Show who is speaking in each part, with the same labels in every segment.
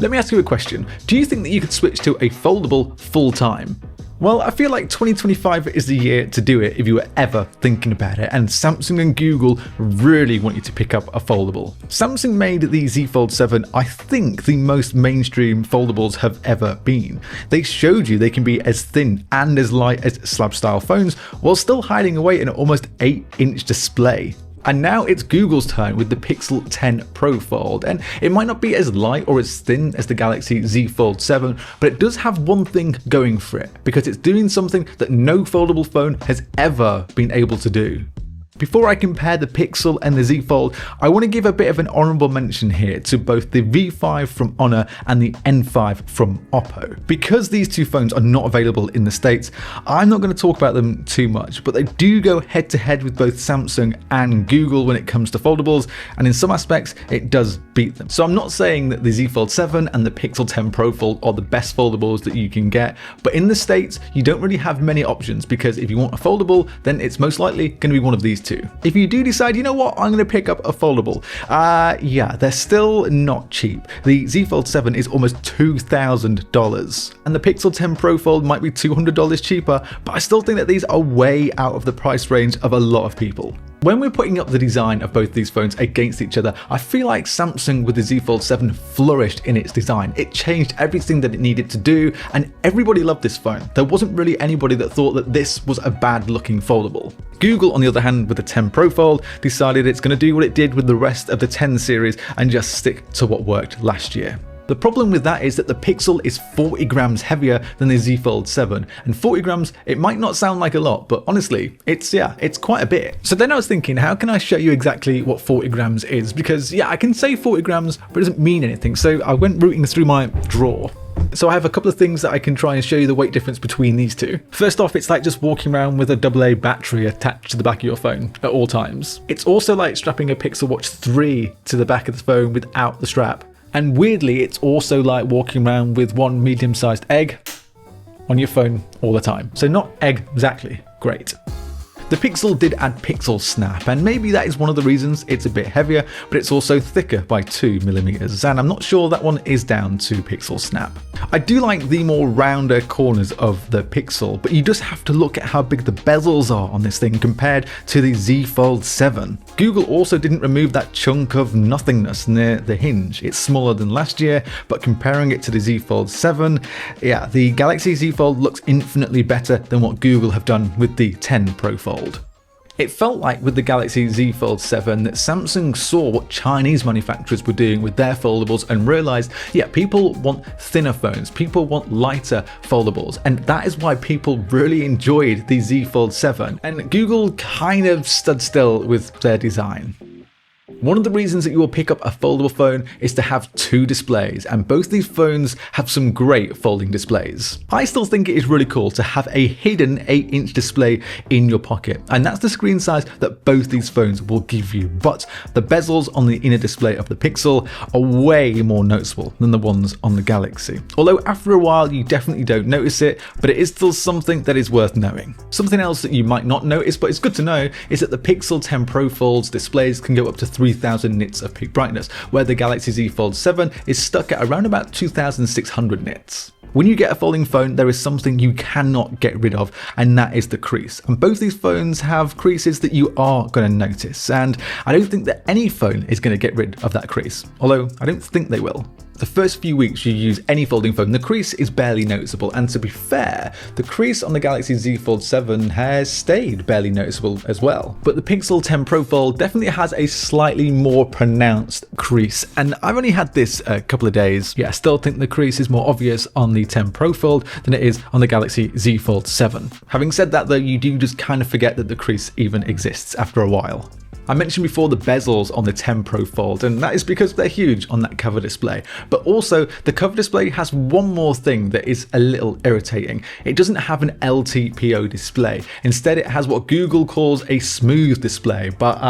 Speaker 1: Let me ask you a question. Do you think that you could switch to a foldable full time? Well, I feel like 2025 is the year to do it if you were ever thinking about it, and Samsung and Google really want you to pick up a foldable. Samsung made the Z Fold 7, I think, the most mainstream foldables have ever been. They showed you they can be as thin and as light as slab-style phones while still hiding away an almost 8-inch display. And now it's Google's turn with the Pixel 10 Pro Fold, and it might not be as light or as thin as the Galaxy Z Fold 7, but it does have one thing going for it, because it's doing something that no foldable phone has ever been able to do. Before I compare the Pixel and the Z Fold, I want to give a bit of an honourable mention here to both the V5 from Honor and the N5 from Oppo. Because these two phones are not available in the States, I'm not going to talk about them too much, but they do go head to head with both Samsung and Google when it comes to foldables, and in some aspects it does beat them. So I'm not saying that the Z Fold 7 and the Pixel 10 Pro Fold are the best foldables that you can get, but in the States you don't really have many options, because if you want a foldable, then it's most likely going to be one of these two. If you do decide, you know what, I'm going to pick up a foldable, yeah, they're still not cheap. The Z Fold 7 is almost $2,000, and the Pixel 10 Pro Fold might be $200 cheaper, but I still think that these are way out of the price range of a lot of people. When we're putting up the design of both these phones against each other, I feel like Samsung with the Z Fold 7 flourished in its design. It changed everything that it needed to do, and everybody loved this phone. There wasn't really anybody that thought that this was a bad looking foldable. Google, on the other hand, with the 10 Pro Fold, decided it's going to do what it did with the rest of the 10 series and just stick to what worked last year. The problem with that is that the Pixel is 40 grams heavier than the Z Fold 7, and 40 grams, it might not sound like a lot, but honestly, it's quite a bit. So then I was thinking, how can I show you exactly what 40 grams is? Because yeah, I can say 40 grams, but it doesn't mean anything. So I went rooting through my drawer. So I have a couple of things that I can try and show you the weight difference between these two. First off, it's like just walking around with a AA battery attached to the back of your phone at all times. It's also like strapping a Pixel Watch 3 to the back of the phone without the strap. And weirdly, it's also like walking around with one medium-sized egg on your phone all the time. So not exactly great. The Pixel did add Pixel Snap, and maybe that is one of the reasons it's a bit heavier, but it's also thicker by 2mm, and I'm not sure that one is down to Pixel Snap. I do like the more rounder corners of the Pixel, but you just have to look at how big the bezels are on this thing compared to the Z Fold 7. Google also didn't remove that chunk of nothingness near the hinge. It's smaller than last year, but comparing it to the Z Fold 7, yeah, the Galaxy Z Fold looks infinitely better than what Google have done with the 10 Pro Fold. It felt like with the Galaxy Z Fold 7 that Samsung saw what Chinese manufacturers were doing with their foldables and realized, yeah, people want thinner phones, people want lighter foldables, and that is why people really enjoyed the Z Fold 7, and Google kind of stood still with their design. One of the reasons that you will pick up a foldable phone is to have two displays, and both these phones have some great folding displays. I still think it is really cool to have a hidden 8-inch display in your pocket, and that's the screen size that both these phones will give you, but the bezels on the inner display of the Pixel are way more noticeable than the ones on the Galaxy. Although after a while you definitely don't notice it, but it is still something that is worth knowing. Something else that you might not notice, but it's good to know, is that the Pixel 10 Pro Fold's displays can go up to 3000 nits of peak brightness, where the Galaxy Z Fold 7 is stuck at around about 2600 nits. When you get a folding phone, there is something you cannot get rid of, and that is the crease. And both these phones have creases that you are going to notice, and I don't think that any phone is going to get rid of that crease, although I don't think they will. The first few weeks you use any folding phone, the crease is barely noticeable, and to be fair, the crease on the Galaxy Z Fold 7 has stayed barely noticeable as well. But the Pixel 10 Pro Fold definitely has a slightly more pronounced crease, and I've only had this a couple of days. Yeah, I still think the crease is more obvious on the 10 Pro Fold than it is on the Galaxy Z Fold 7. Having said that though, you do just kind of forget that the crease even exists after a while. I mentioned before the bezels on the 10 Pro Fold, and that is because they're huge on that cover display. But also, the cover display has one more thing that is a little irritating. It doesn't have an LTPO display. Instead, it has what Google calls a smooth display, but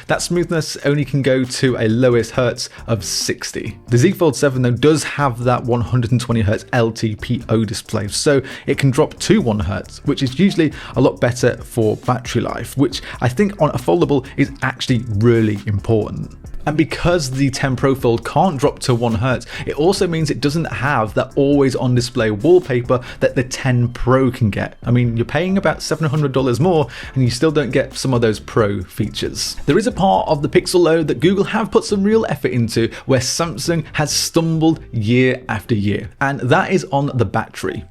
Speaker 1: that smoothness only can go to a lowest hertz of 60. The Z Fold 7 though does have that 120 Hz LTPO display, so it can drop to 1 Hz, which is usually a lot better for battery life, which I think on a foldable is actually really important. And because the 10 Pro Fold can't drop to 1 Hz, it also means it doesn't have that always on display wallpaper that the 10 Pro can get. I mean, you're paying about $700 more and you still don't get some of those Pro features. There is a part of the Pixel though that Google have put some real effort into where Samsung has stumbled year after year, and that is on the battery.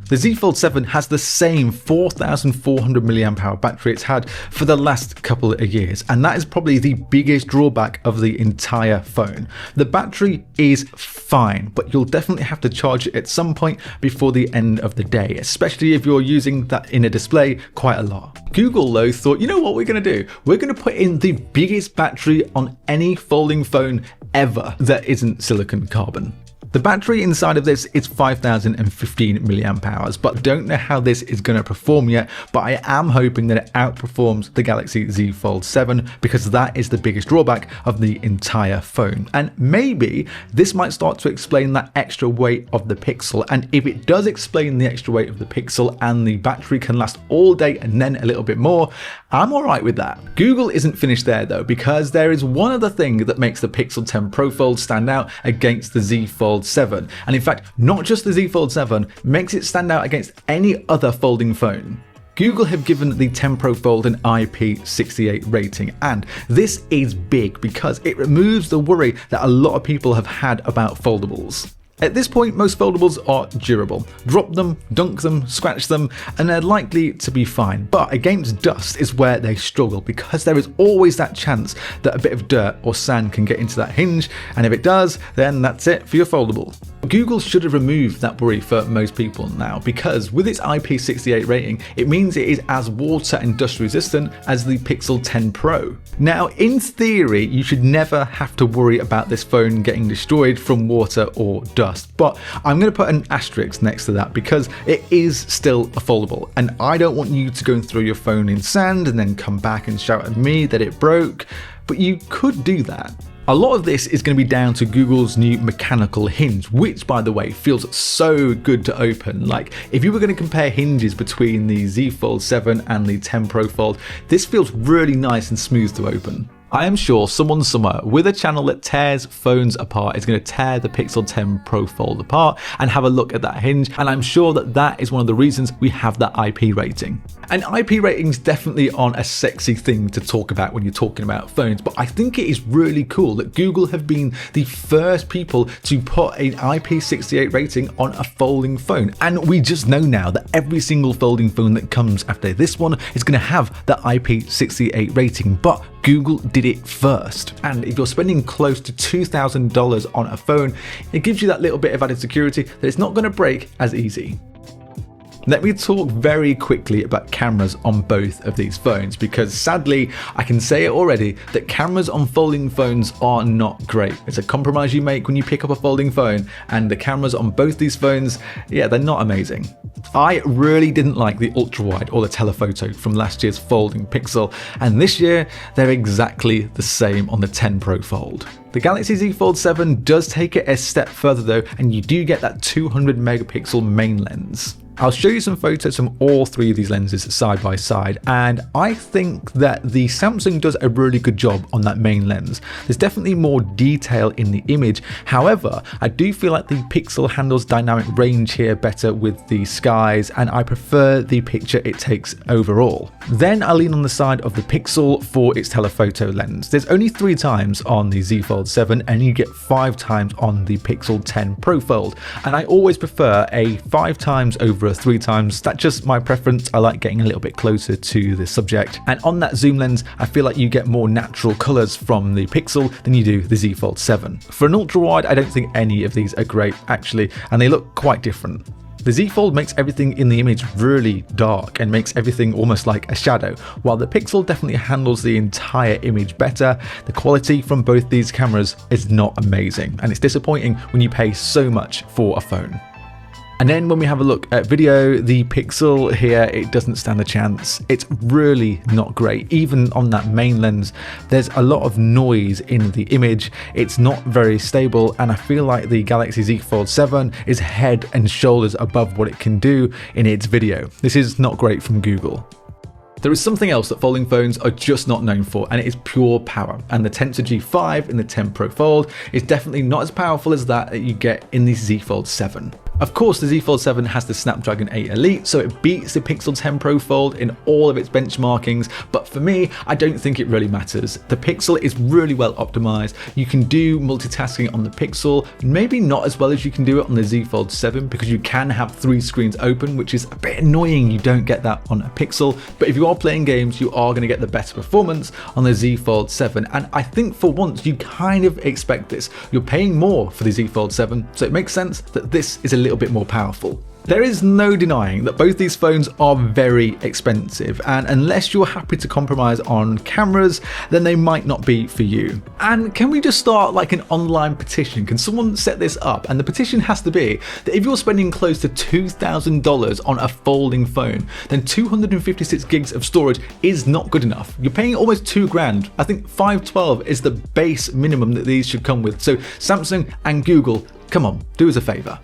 Speaker 1: The Z Fold 7 has the same 4,400 mAh battery it's had for the last couple of years, and that is probably the biggest drawback of the entire phone. The battery is fine, but you'll definitely have to charge it at some point before the end of the day, especially if you're using that inner display quite a lot. Google though thought, you know what we're going to do? We're going to put in the biggest battery on any folding phone ever that isn't silicon carbon. The battery inside of this is 5,015 mAh, but don't know how this is going to perform yet, but I am hoping that it outperforms the Galaxy Z Fold 7 because that is the biggest drawback of the entire phone. And maybe this might start to explain that extra weight of the Pixel, and if it does explain the extra weight of the Pixel and the battery can last all day and then a little bit more, I'm alright with that. Google isn't finished there though, because there is one other thing that makes the Pixel 10 Pro Fold stand out against the Z Fold 7, and in fact not just the Z Fold 7, makes it stand out against any other folding phone. Google have given the 10 Pro Fold an IP68 rating, and this is big because it removes the worry that a lot of people have had about foldables. At this point, most foldables are durable. Drop them, dunk them, scratch them, and they're likely to be fine. But against dust is where they struggle because there is always that chance that a bit of dirt or sand can get into that hinge, and if it does, then that's it for your foldable. Google should have removed that worry for most people now, because with its IP68 rating, it means it is as water and dust resistant as the Pixel 10 Pro. Now, in theory, you should never have to worry about this phone getting destroyed from water or dust, but I'm going to put an asterisk next to that because it is still a foldable, and I don't want you to go and throw your phone in sand and then come back and shout at me that it broke, but you could do that. A lot of this is going to be down to Google's new mechanical hinge, which by the way feels so good to open. Like if you were going to compare hinges between the Z Fold 7 and the 10 Pro Fold, this feels really nice and smooth to open. I am sure someone somewhere with a channel that tears phones apart is going to tear the Pixel 10 Pro Fold apart and have a look at that hinge, and I'm sure that that is one of the reasons we have that IP rating. And IP ratings definitely aren't a sexy thing to talk about when you're talking about phones, but I think it is really cool that Google have been the first people to put an IP68 rating on a folding phone. And we just know now that every single folding phone that comes after this one is going to have that IP68 rating, but Google did it first. And if you're spending close to $2,000 on a phone, it gives you that little bit of added security that it's not going to break as easy. Let me talk very quickly about cameras on both of these phones, because sadly I can say it already that cameras on folding phones are not great. It's a compromise you make when you pick up a folding phone, and the cameras on both these phones, yeah, they're not amazing. I really didn't like the ultra wide or the telephoto from last year's folding Pixel, and this year they're exactly the same on the 10 Pro Fold. The Galaxy Z Fold 7 does take it a step further though, and you do get that 200 megapixel main lens. I'll show you some photos from all three of these lenses side by side, and I think that the Samsung does a really good job on that main lens. There's definitely more detail in the image. However, I do feel like the Pixel handles dynamic range here better with the skies, and I prefer the picture it takes overall. Then I lean on the side of the Pixel for its telephoto lens. There's only 3 times on the Z Fold 7, and you get 5 times on the Pixel 10 Pro Fold, and I always prefer a 5 times over a 3 times. That's just my preference. I like getting a little bit closer to the subject, and on that zoom lens I feel like you get more natural colors from the Pixel than you do the Z Fold 7. For an ultra wide, I don't think any of these are great actually, and they look quite different. The Z Fold makes everything in the image really dark and makes everything almost like a shadow, while the Pixel definitely handles the entire image better. The quality from both these cameras is not amazing, and it's disappointing when you pay so much for a phone. And then when we have a look at video, the Pixel here, it doesn't stand a chance. It's really not great. Even on that main lens, there's a lot of noise in the image. It's not very stable, and I feel like the Galaxy Z Fold 7 is head and shoulders above what it can do in its video. This is not great from Google. There is something else that folding phones are just not known for, and it is pure power. And the Tensor G5 in the 10 Pro Fold is definitely not as powerful as that you get in the Z Fold 7. Of course, the Z Fold 7 has the Snapdragon 8 Elite, so it beats the Pixel 10 Pro Fold in all of its benchmarkings, but for me, I don't think it really matters. The Pixel is really well optimized. You can do multitasking on the Pixel, maybe not as well as you can do it on the Z Fold 7, because you can have 3 screens open, which is a bit annoying. You don't get that on a Pixel, but if you are playing games, you are going to get the better performance on the Z Fold 7, and I think for once you kind of expect this. You're paying more for the Z Fold 7, so it makes sense that this is a little bit more powerful. There is no denying that both these phones are very expensive, and unless you're happy to compromise on cameras, then they might not be for you. And can we just start like an online petition? Can someone set this up? And the petition has to be that if you're spending close to $2,000 on a folding phone, then 256 gigs of storage is not good enough. You're paying almost $2,000. I think 512 is the base minimum that these should come with. So Samsung and Google, come on, do us a favor.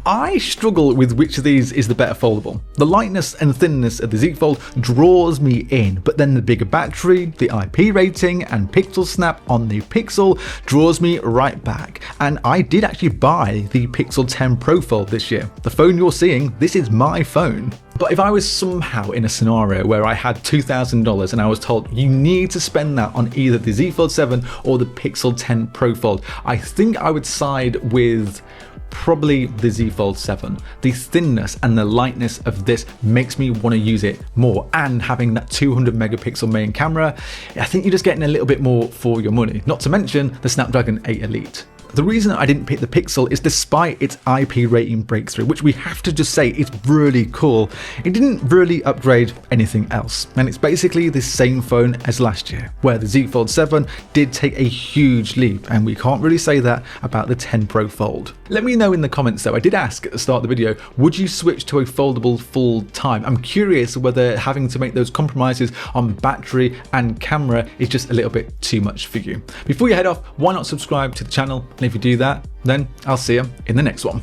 Speaker 1: I struggle with which of these is the better foldable. The lightness and thinness of the Z Fold draws me in, but then the bigger battery, the IP rating, and pixel snap on the Pixel draws me right back. And I did actually buy the Pixel 10 Pro Fold this year. The phone you're seeing, this is my phone. But if I was somehow in a scenario where I had $2,000 and I was told you need to spend that on either the Z Fold 7 or the Pixel 10 Pro Fold, I think I would side with probably the Z Fold 7. The thinness and the lightness of this makes me want to use it more, and having that 200 megapixel main camera, I think you're just getting a little bit more for your money, not to mention the Snapdragon 8 Elite. The reason I didn't pick the Pixel is despite its IP rating breakthrough, which we have to just say is really cool, it didn't really upgrade anything else. And it's basically the same phone as last year, where the Z Fold 7 did take a huge leap, and we can't really say that about the 10 Pro Fold. Let me know in the comments though, I did ask at the start of the video, would you switch to a foldable full time? I'm curious whether having to make those compromises on battery and camera is just a little bit too much for you. Before you head off, why not subscribe to the channel? And if you do that, then I'll see you in the next one.